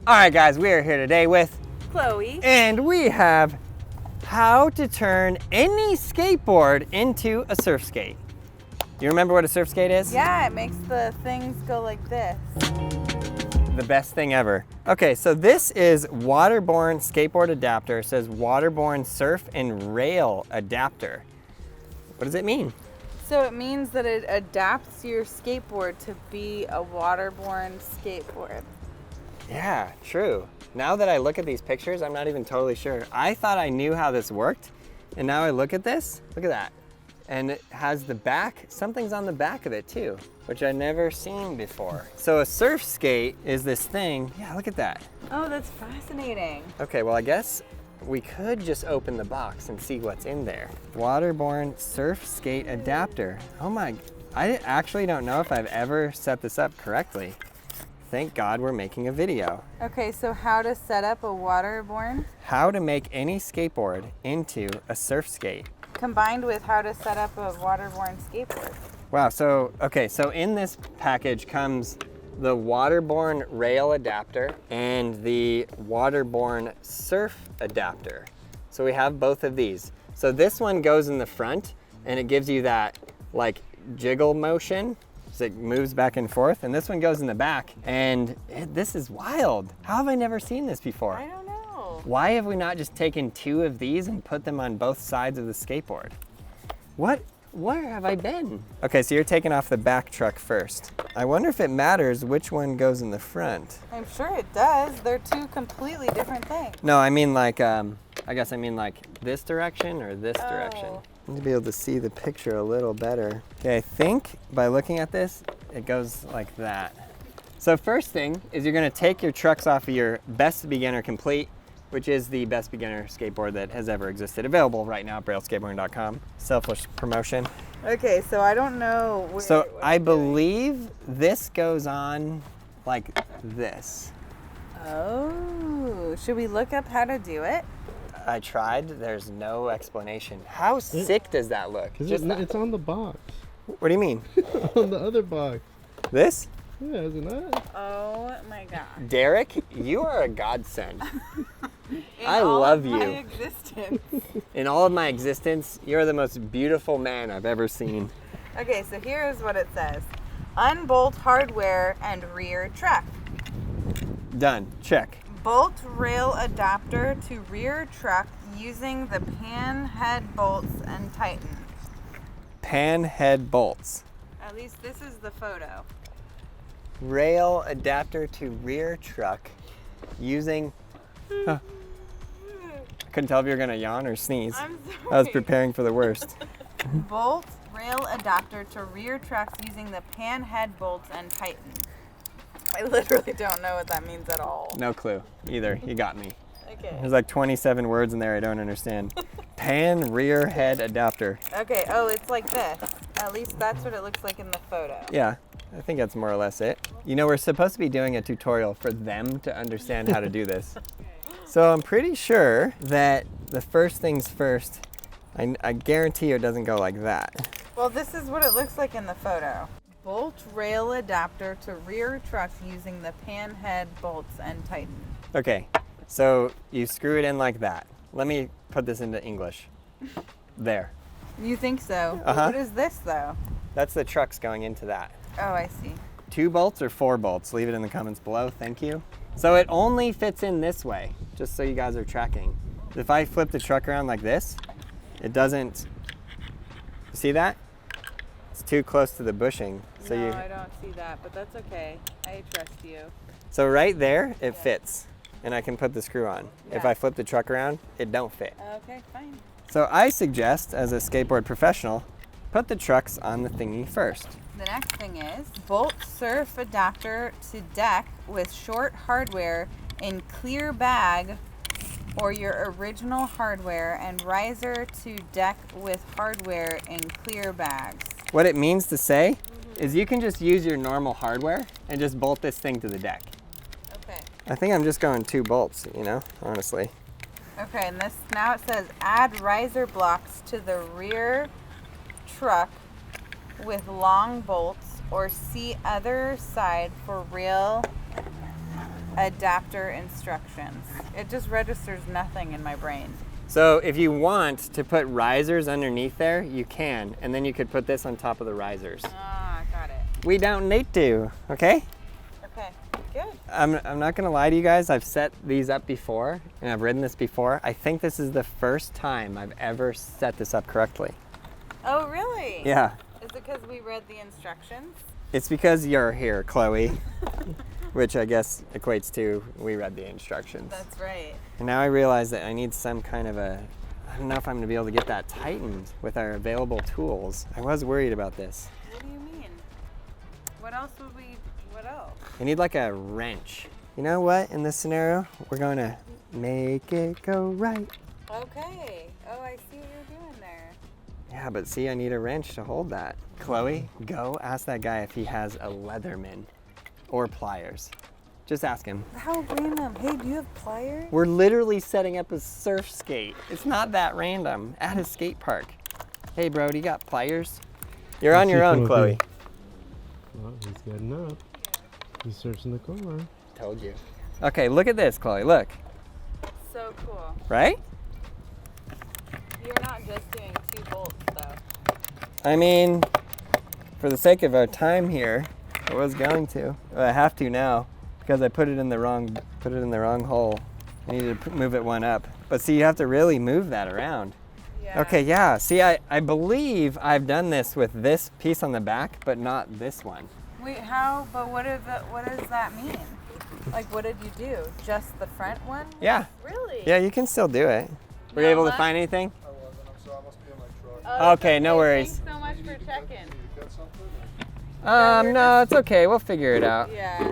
All right, guys, we are here today with Chloe. And we have how to turn any skateboard into a surf skate. Do you remember what a surf skate is? Yeah, it makes the things go like this. The best thing ever. Okay, so this is waterborne skateboard adapter. It says waterborne surf and rail adapter. What does it mean? So it means that it adapts your skateboard to be a waterborne skateboard. Yeah, true. Now that I look at these pictures, I'm not even totally sure. I thought I knew how this worked, and now I look at this, look at that. And it has the back, something's on the back of it too, which I've never seen before. So a surf skate is this thing, yeah, look at that. Oh, that's fascinating. Okay, well I guess we could just open the box and see what's in there. Waterborne surf skate adapter. Oh my, I actually don't know if I've ever set this up correctly. Thank God we're making a video. Okay, so how to set up a waterborne? How to make any skateboard into a surf skate. Combined with how to set up a waterborne skateboard. Wow, so, okay, so in this package comes the waterborne rail adapter and the waterborne surf adapter. So we have both of these. So this one goes in the front and it gives you that like jiggle motion. So it moves back and forth, and this one goes in the back, and this is wild. How have I never seen this before? I don't know. Why have we not just taken two of these and put them on both sides of the skateboard? Where have I been? Okay, so you're taking off the back truck first. I wonder if it matters which one goes in the front. I'm sure it does. They're two completely different things. No, I mean like, I guess I mean like this direction or this direction. I need to be able to see the picture a little better. Okay, I think by looking at this, it goes like that. So first thing is you're gonna take your trucks off of your Best Beginner Complete, which is the best beginner skateboard that has ever existed. Available right now at brailleskateboarding.com. Selfish promotion. Okay, so I don't know. So I believe this goes on like this. Oh, should we look up how to do it? I tried, there's no explanation. How sick does that look? It's on the box. What do you mean? On the other box. This? Yeah, isn't it? Oh my God. Derek, you are a godsend. I all love of my you. Existence. In all of my existence, you're the most beautiful man I've ever seen. Okay, so here's what it says. Unbolt hardware and rear truck. Done, check. Bolt rail adapter to rear truck using the pan head bolts and tighten. Pan head bolts. At least this is the photo. Rail adapter to rear truck using... Huh. I couldn't tell if you were gonna yawn or sneeze. I'm sorry. I was preparing for the worst. Bolt rail adapter to rear trucks using the pan head bolts and tighten. I literally don't know what that means at all. No clue either, you got me. Okay. There's like 27 words in there I don't understand. Pan rear head adapter. Okay, oh, it's like this. At least that's what it looks like in the photo. Yeah, I think that's more or less it. You know, we're supposed to be doing a tutorial for them to understand how to do this. So I'm pretty sure that the first things first, I guarantee you it doesn't go like that. Well, this is what it looks like in the photo. Bolt rail adapter to rear truck using the pan head bolts and tighten. Okay, so you screw it in like that. Let me put this into English. There. You think so? Uh-huh. What is this though? That's the trucks going into that. Oh, I see. 2 bolts or 4 bolts? Leave it in the comments below, thank you. So it only fits in this way, just so you guys are tracking. If I flip the truck around like this, it doesn't, you see that? It's too close to the bushing. So No, I don't see that, but that's okay. I trust you. So right there, it fits, and I can put the screw on. If Yeah. I flip the truck around, it don't fit. Okay, fine. So I suggest, as a skateboard professional, put the trucks on the thingy first. The next thing is bolt surf adapter to deck with short hardware in clear bag or your original hardware, and riser to deck with hardware in clear bags. What it means to say is you can just use your normal hardware and just bolt this thing to the deck. Okay. I think I'm just going 2 bolts, you know, honestly. Okay, and this now it says add riser blocks to the rear truck with long bolts, or see other side for rail adapter instructions. It just registers nothing in my brain. So if you want to put risers underneath there, you can, and then you could put this on top of the risers. Ah, got it. We don't need to, okay? Okay, good. I'm not gonna lie to you guys, I've set these up before, and I've ridden this before. I think this is the first time I've ever set this up correctly. Oh, really? Yeah, Is it because we read the instructions? it's because you're here, Chloe, which I guess equates to we read the instructions. That's right. And now I realize that I need some kind of I don't know if I'm gonna be able to get that tightened with our available tools. I was worried about this. What do you mean? What else? I need like a wrench. You know what, in this scenario, we're gonna make it go right. Okay. Oh, I see what you're doing there. Yeah, but see, I need a wrench to hold that. Chloe, go ask that guy if he has a Leatherman or pliers. Just ask him. How random. Hey, do you have pliers? We're literally setting up a surf skate. It's not that random at a skate park. Hey bro, do you got pliers? You're on your own, Chloe. Well, he's getting up. He's searching the car. Told you. Okay, look at this, Chloe, look. So cool. Right? You're not just doing 2 bolts, though. I mean, for the sake of our time here, I was going to. I have to now because I put it in the wrong hole. I needed to move it one up. But see, you have to really move that around. Yeah. Okay, yeah. See, I believe I've done this with this piece on the back, but not this one. Wait, how? But what does that mean? Like, what did you do? Just the front one? Yeah. Really? Yeah, you can still do it. Were you able to find anything? I wasn't. I'm sorry. I must be in my truck. Oh, Okay, no worries. Thanks so much for checking. You got something? No, it's okay. We'll figure it out. Yeah.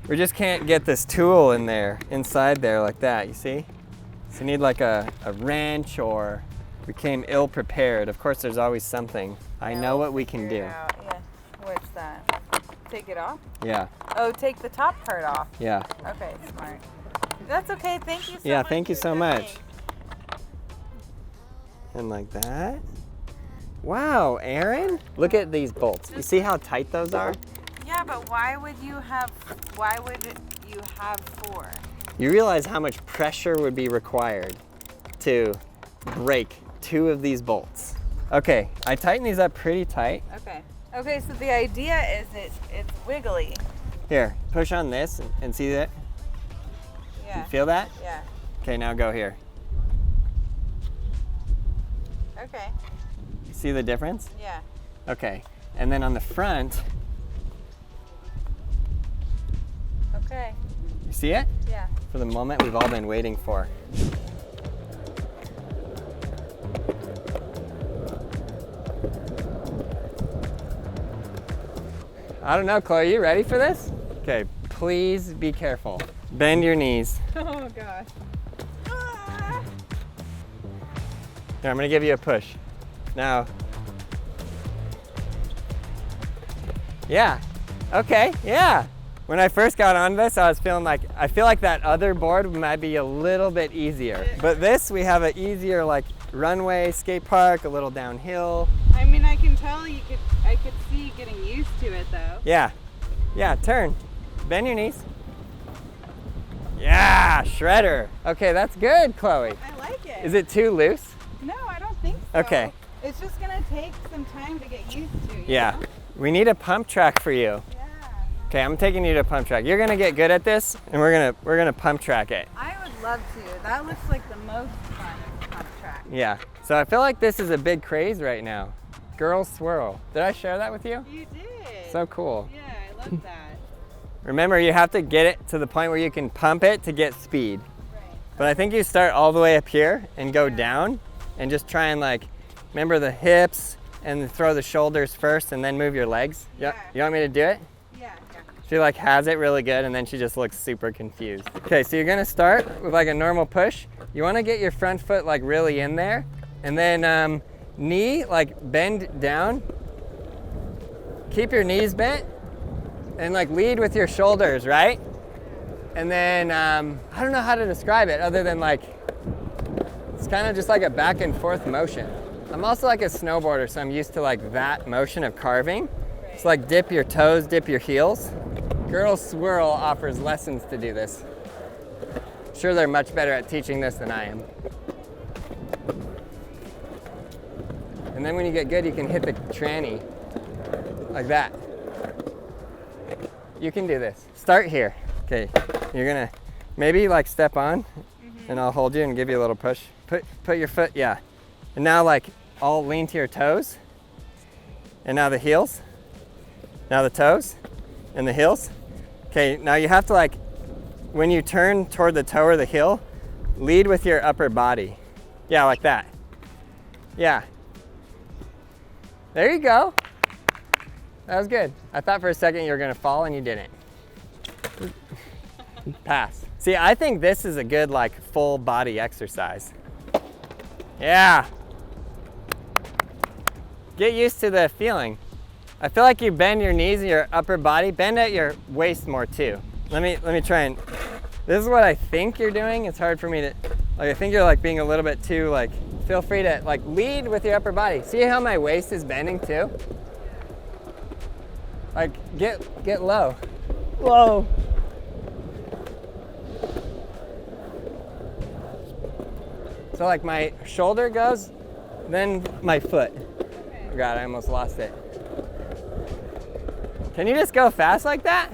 We just can't get this tool in there, inside there like that, you see? So you need like a wrench, or we came ill prepared. Of course, there's always something. I know what we can do. Yeah. What's that? Take it off? Yeah, Oh, take the top part off. yeah. Okay, smart. That's okay. Thank you so much. Yeah, thank you for so much. checking. And like that. Wow, Aaron, look at these bolts. You see how tight those are? Yeah, but why would you have 4? You realize how much pressure would be required to break 2 of these bolts. Okay, I tighten these up pretty tight. Okay. Okay, so the idea is it's wiggly. Here, push on this and see that? Yeah. You feel that? Yeah. Okay, now go here. Okay. See the difference? Yeah. Okay, and then on the front, Okay. you see it? Yeah. For the moment we've all been waiting for. I don't know, Chloe, are you ready for this? Okay, please be careful. Bend your knees. Oh gosh. Ah. Here, I'm gonna give you a push. Now. Yeah, okay, yeah. When I first got on this, I feel like that other board might be a little bit easier. But this, we have an easier like runway, skate park, a little downhill. I mean, I can tell I could see you getting used to it though. Yeah, yeah, turn. Bend your knees. Yeah, shredder. Okay, that's good, Chloe. I like it. Is it too loose? No, I don't think so. Okay. It's just gonna take some time to get used to. you Yeah. know? We need a pump track for you. Yeah. Okay, I'm taking you to a pump track. You're gonna get good at this, and we're gonna pump track it. I would love to. That looks like the most fun pump track. Yeah. So I feel like this is a big craze right now. Girl swirl. Did I share that with you? You did. So cool. Yeah, I love that. Remember, you have to get it to the point where you can pump it to get speed. Right. But I think you start all the way up here and go down, and just try and like, remember the hips, and throw the shoulders first, and then move your legs. Yeah. You want me to do it? Yeah. She like has it really good, and then she just looks super confused. Okay, so you're gonna start with like a normal push. You wanna get your front foot like really in there, and then knee like bend down. Keep your knees bent, and like lead with your shoulders, right? And then, I don't know how to describe it other than like, it's kind of just like a back and forth motion. I'm also like a snowboarder, so I'm used to like that motion of carving. Right. It's like dip your toes, dip your heels. Girl Swirl offers lessons to do this. I'm sure they're much better at teaching this than I am. And then when you get good, you can hit the tranny like that. You can do this. Start here. Okay, you're gonna maybe like step on and I'll hold you and give you a little push. Put your foot, yeah. And now like all lean to your toes. And now the heels. Now the toes and the heels. Okay, now you have to like, when you turn toward the toe or the heel, lead with your upper body. Yeah, like that. Yeah. There you go. That was good. I thought for a second you were gonna fall and you didn't. Pass. See, I think this is a good like full body exercise. Yeah. Get used to the feeling. I feel like you bend your knees and your upper body, bend at your waist more too. Let me try and, this is what I think you're doing. It's hard for me to, like I think you're like being a little bit too like, feel free to like lead with your upper body. See how my waist is bending too? Like get low. Low. So like my shoulder goes, then my foot. Oh God, I almost lost it. Can you just go fast like that?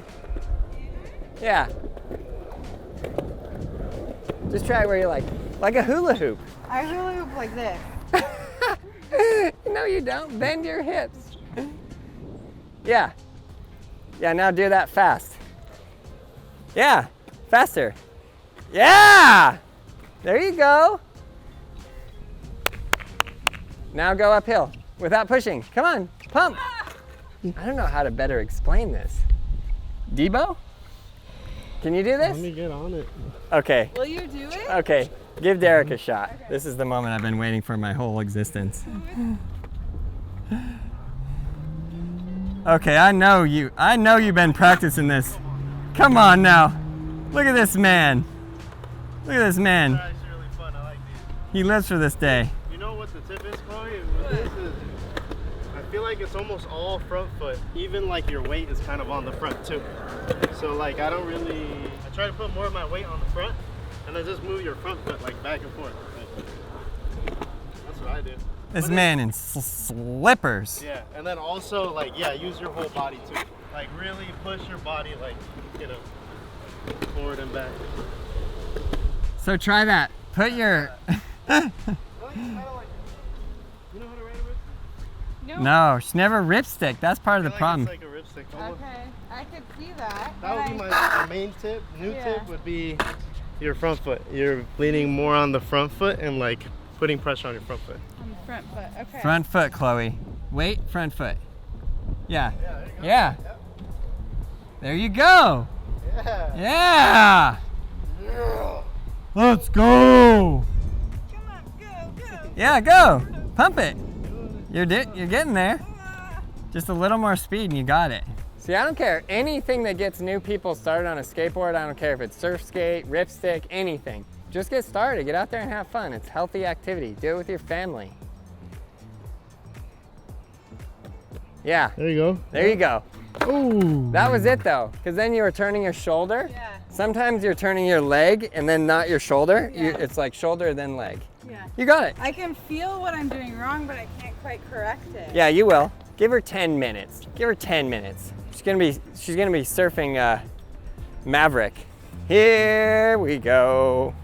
Yeah. Just try where you're like a hula hoop. I hula hoop like this. No, you don't. Bend your hips. Yeah. Yeah, now do that fast. Yeah, faster. Yeah! There you go. Now go uphill without pushing. Come on, pump. I don't know how to better explain this. Debo? Can you do this? Let me get on it. Okay. Will you do it? Okay, give Derek a shot. Okay. This is the moment I've been waiting for my whole existence. Okay, I know you've been practicing this. Come on now. Look at this man. Look at this man. It's really fun. I like these. He lives for this day. You know what the tip is, Chloe? This is, I feel like it's almost all front foot. Even like your weight is kind of on the front too. So like I try to put more of my weight on the front and then just move your front foot like back and forth. That's what I do. This man in slippers. Yeah, and then also like, yeah, use your whole body too. Like really push your body like, you know, forward and back. So try that. Put your... You know how to ride a ripstick? No, she never ripstick. That's part of the problem. It's like a ripstick. Almost. Okay, I could see that. That would be my main tip. New tip would be your front foot. You're leaning more on the front foot and like putting pressure on your front foot. On the front foot, okay. Front foot, Chloe. Wait, front foot. Yeah. There you go. Yeah. Yep. There you go. Yeah. Yeah. Let's go. Come on, go. Yeah, go. Pump it. You're getting there. Just a little more speed and you got it. See, I don't care. Anything that gets new people started on a skateboard, I don't care if it's surf skate, ripstick, anything. Just get started. Get out there and have fun. It's healthy activity. Do it with your family. Yeah. There you go. There you go. Ooh. That was it though, because then you were turning your shoulder. Yeah. Sometimes you're turning your leg and then not your shoulder. Yeah. It's like shoulder then leg. Yeah. You got it. I can feel what I'm doing wrong, but I can't quite correct it. Yeah, you will. Give her 10 minutes. Give her 10 minutes. She's gonna be surfing Maverick. Here we go.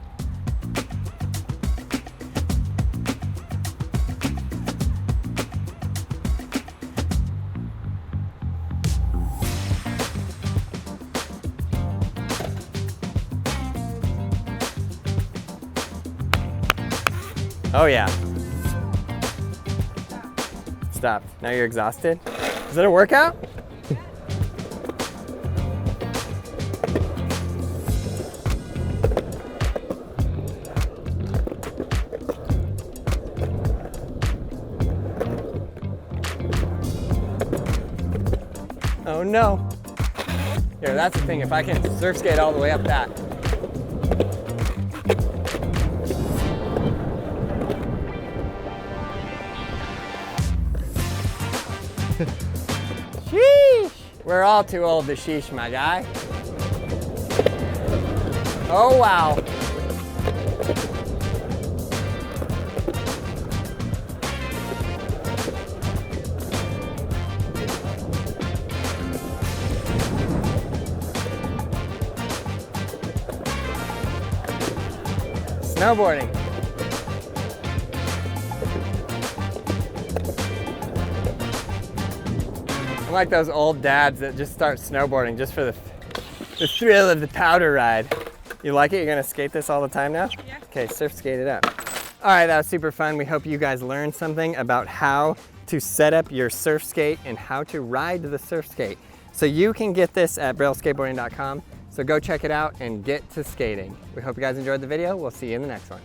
Oh yeah. Stop. Now you're exhausted? Is it a workout? Oh no. Here, that's the thing. If I can surf skate all the way up that. Sheesh. We're all too old to sheesh, my guy. Oh, wow. Snowboarding. I'm like those old dads that just start snowboarding just for the thrill of the powder ride. You like it? You're gonna skate this all the time now? Yeah. Okay, surf skate it up. All right, that was super fun. We hope you guys learned something about how to set up your surf skate and how to ride the surf skate. So you can get this at brailleskateboarding.com. So go check it out and get to skating. We hope you guys enjoyed the video. We'll see you in the next one.